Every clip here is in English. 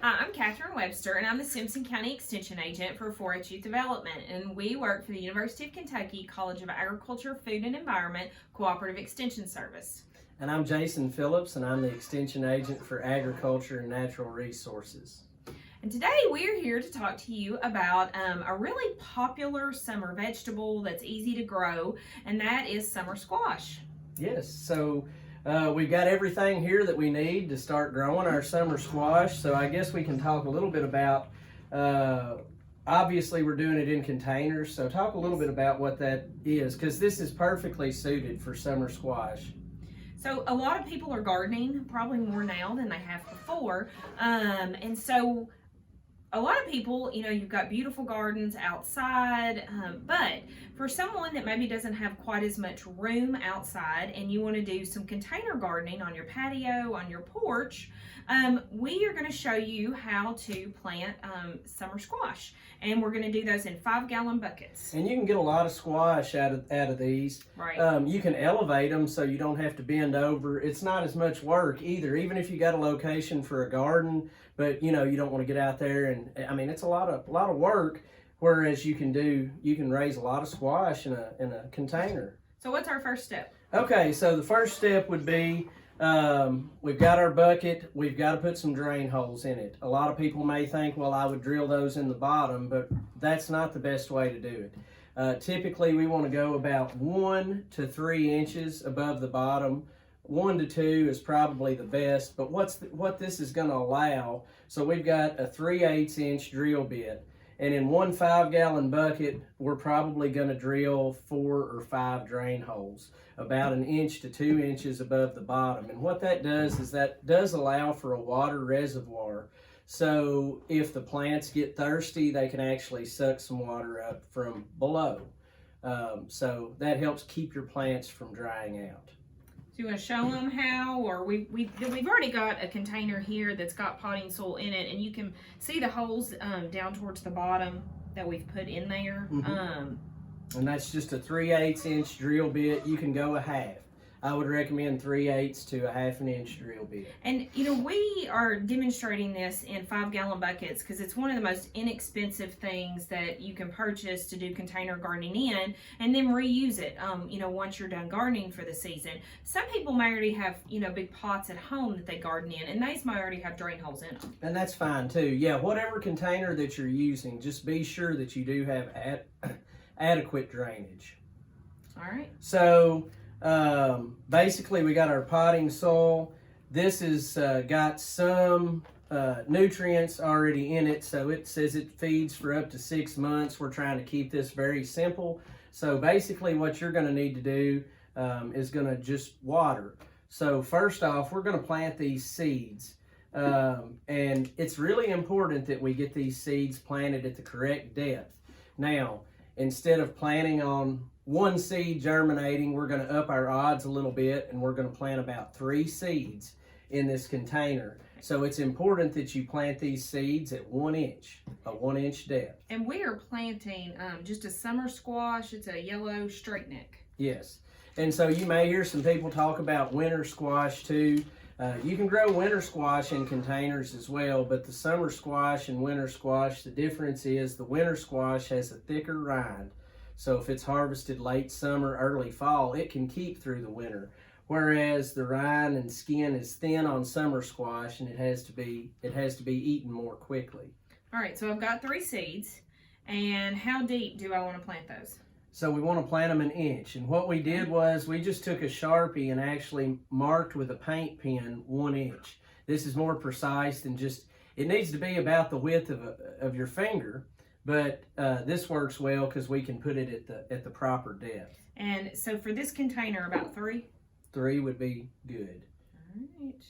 Hi, I'm Catherine Webster, and I'm the Simpson County Extension Agent for 4-H Youth Development, and we work for the University of Kentucky College of Agriculture, Food and Environment Cooperative Extension Service. And I'm Jason Phillips, and I'm the Extension Agent for Agriculture and Natural Resources. And today we're here to talk to you about a really popular summer vegetable that's easy to grow, and that is summer squash. Yes, so we've got everything here that we need to start growing our summer squash. So I guess we can talk a little bit about, obviously we're doing it in containers, so talk a little bit about what that is, because this is perfectly suited for summer squash. So a lot of people are gardening, probably more now than they have before, and so a lot of people, you've got beautiful gardens outside, but for someone that maybe doesn't have quite as much room outside and you want to do some container gardening on your patio, on your porch, we are going to show you how to plant summer squash. And we're going to do those in 5-gallon buckets. And you can get a lot of squash out of these. Right. You can elevate them so you don't have to bend over. It's not as much work either, even if you got a location for a garden, but you don't want to get out there and it's a lot of work. Whereas you can raise a lot of squash in a container. So what's our first step? Okay, so the first step would be we've got our bucket. We've got to put some drain holes in it. A lot of people may think, well, I would drill those in the bottom, but that's not the best way to do it. Typically, we want to go about 1 to 3 inches above the bottom. 1 to 2 is probably the best, but what this is going to allow, so we've got a 3/8 inch drill bit, and in one 5-gallon bucket, we're probably going to drill 4 or 5 drain holes, about 1 inch to 2 inches above the bottom. And what that does is that does allow for a water reservoir. So if the plants get thirsty, they can actually suck some water up from below. So that helps keep your plants from drying out. So you want to show them how, or we've already got a container here that's got potting soil in it, and you can see the holes down towards the bottom that we've put in there. Mm-hmm. And that's just a 3/8 inch drill bit. You can go a half. I would recommend 3/8 to a 1/2 inch drill bit. And we are demonstrating this in 5-gallon buckets because it's one of the most inexpensive things that you can purchase to do container gardening in, and then reuse it. Once you're done gardening for the season. Some people may already have big pots at home that they garden in, and these might already have drain holes in them. And that's fine too. Yeah, whatever container that you're using, just be sure that you do have adequate drainage. All right. So basically we got our potting soil. This has got some nutrients already in it, so it says it feeds for up to 6 months. We're trying to keep this very simple. So basically what you're going to need to do is going to just water. So first off, we're going to plant these seeds. And it's really important that we get these seeds planted at the correct depth. Now, instead of planting on one seed germinating, we're going to up our odds a little bit, and we're going to plant about 3 seeds in this container. So it's important that you plant these seeds at 1 inch, a 1 inch depth. And we are planting just a summer squash. It's a yellow straight neck. Yes. And so you may hear some people talk about winter squash too. You can grow winter squash in containers as well, but the summer squash and winter squash, the difference is the winter squash has a thicker rind. So if it's harvested late summer, early fall, it can keep through the winter. Whereas the rind and skin is thin on summer squash, and it has to be eaten more quickly. All right, so I've got 3 seeds, and how deep do I want to plant those? So we want to plant them 1 inch. And what we did was we just took a Sharpie and actually marked with a paint pen 1 inch. This is more precise than just, it needs to be about the width of your finger, but this works well because we can put it at the proper depth. And so for this container, about 3? 3 would be good. All right.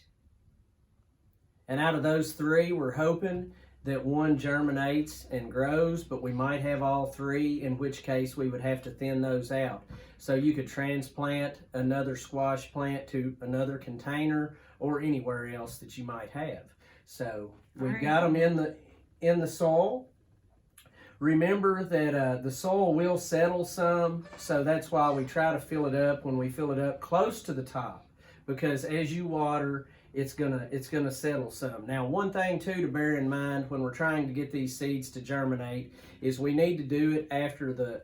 And out of those 3, we're hoping that 1 germinates and grows, but we might have all 3, in which case we would have to thin those out. So you could transplant another squash plant to another container or anywhere else that you might have. So we've got them in the soil. Remember that the soil will settle some, so that's why we try to fill it up when we fill it up close to the top, because as you water, it's gonna settle some. Now, one thing too to bear in mind when we're trying to get these seeds to germinate is we need to do it after the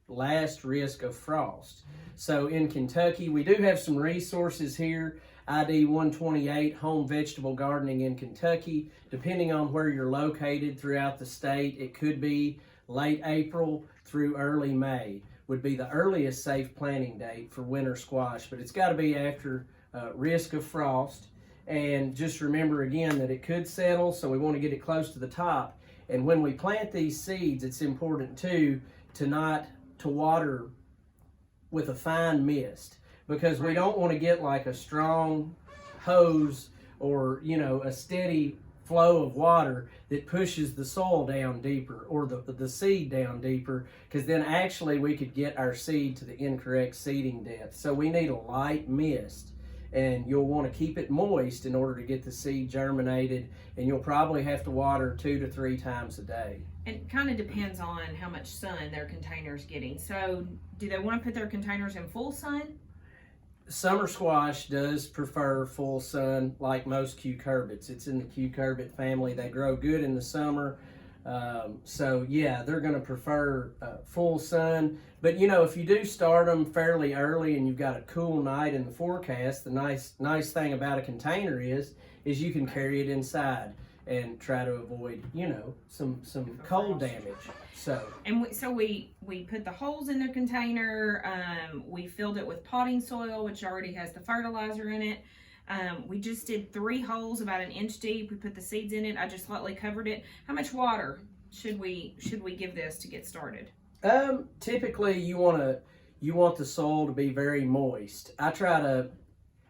last risk of frost. So in Kentucky, we do have some resources here. ID 128, Home Vegetable Gardening in Kentucky. Depending on where you're located throughout the state, it could be late April through early May would be the earliest safe planting date for winter squash, but it's got to be after risk of frost. And just remember again that it could settle, so we want to get it close to the top. And when we plant these seeds, it's important too to water with a fine mist, because we don't want to get like a strong hose or a steady flow of water that pushes the soil down deeper or the seed down deeper, because then actually we could get our seed to the incorrect seeding depth. So we need a light mist, and you'll want to keep it moist in order to get the seed germinated, and you'll probably have to water 2 to 3 times a day. It kind of depends on how much sun their container's getting. So do they want to put their containers in full sun? Summer squash does prefer full sun, like most cucurbits. It's in the cucurbit family. They grow good in the summer. So yeah, they're going to prefer full sun. But if you do start them fairly early and you've got a cool night in the forecast, the nice thing about a container is you can carry it inside and try to avoid some cold damage. So we put the holes in their container. We filled it with potting soil, which already has the fertilizer in it. We just did 3 holes about 1 inch deep. We put the seeds in it. I just lightly covered it. How much water should we give this to get started? Typically you want the soil to be very moist. I try to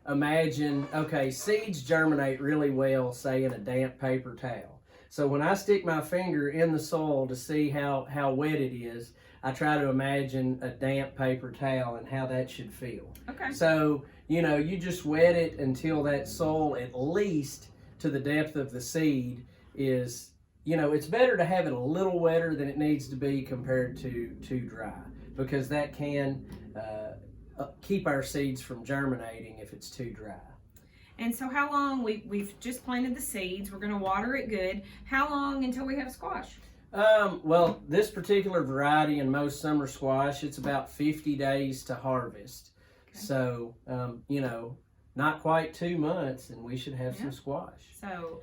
imagine, okay, seeds germinate really well, say in a damp paper towel. So when I stick my finger in the soil to see how wet it is, I try to imagine a damp paper towel and how that should feel. Okay. So, you just wet it until that soil, at least to the depth of the seed, is, it's better to have it a little wetter than it needs to be compared to too dry, because that can keep our seeds from germinating if it's too dry. And so how long, we've just planted the seeds, we're going to water it good. How long until we have squash? Well, this particular variety and most summer squash, it's about 50 days to harvest. Okay. So, not quite 2 months and we should have some squash. So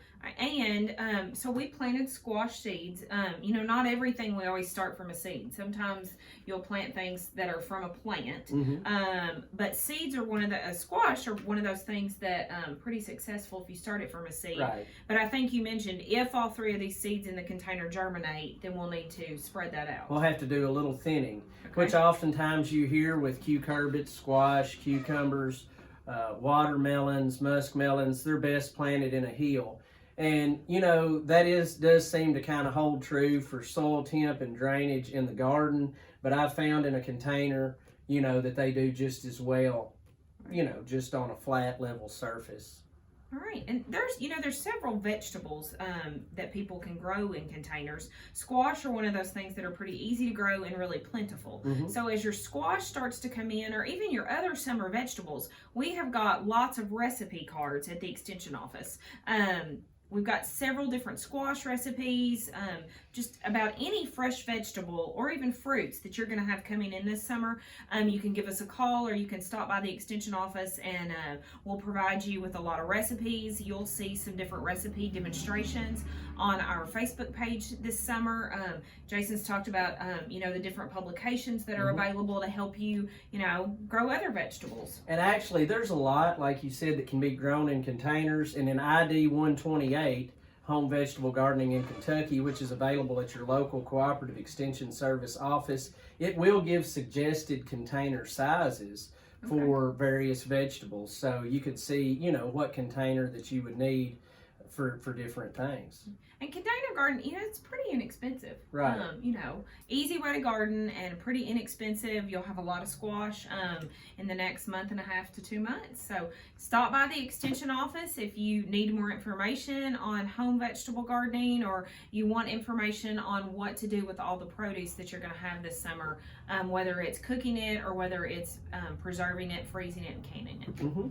we planted squash seeds. Not everything we always start from a seed. Sometimes you'll plant things that are from a plant. Mm-hmm. But seeds are squash are one of those things that pretty successful if you start it from a seed. Right. But I think you mentioned if all 3 of these seeds in the container germinate, then we'll need to spread that out. We'll have to do a little thinning, which oftentimes you hear with cucurbits, squash, cucumbers, watermelons, muskmelons. They're best planted in a hill. And that does seem to kind of hold true for soil temp and drainage in the garden, but I've found in a container that they do just as well, just on a flat level surface. All right, and there's several vegetables that people can grow in containers. Squash are one of those things that are pretty easy to grow and really plentiful. Mm-hmm. So as your squash starts to come in, or even your other summer vegetables, we have got lots of recipe cards at the extension office. We've got several different squash recipes, just about any fresh vegetable or even fruits that you're going to have coming in this summer. You can give us a call or you can stop by the extension office and we'll provide you with a lot of recipes. You'll see some different recipe demonstrations on our Facebook page this summer. Jason's talked about, the different publications that are available to help you, grow other vegetables. And actually, there's a lot, like you said, that can be grown in containers. And in ID 128, Home Vegetable Gardening in Kentucky, which is available at your local Cooperative Extension Service office, it will give suggested container sizes for various vegetables. So you could see, what container that you would need for different things. And container garden, it's pretty inexpensive. Right. Easy way to garden and pretty inexpensive. You'll have a lot of squash in the next month and a half to 2 months. So stop by the extension office if you need more information on home vegetable gardening, or you want information on what to do with all the produce that you're going to have this summer, whether it's cooking it or whether it's preserving it, freezing it, and canning it. Mm-hmm.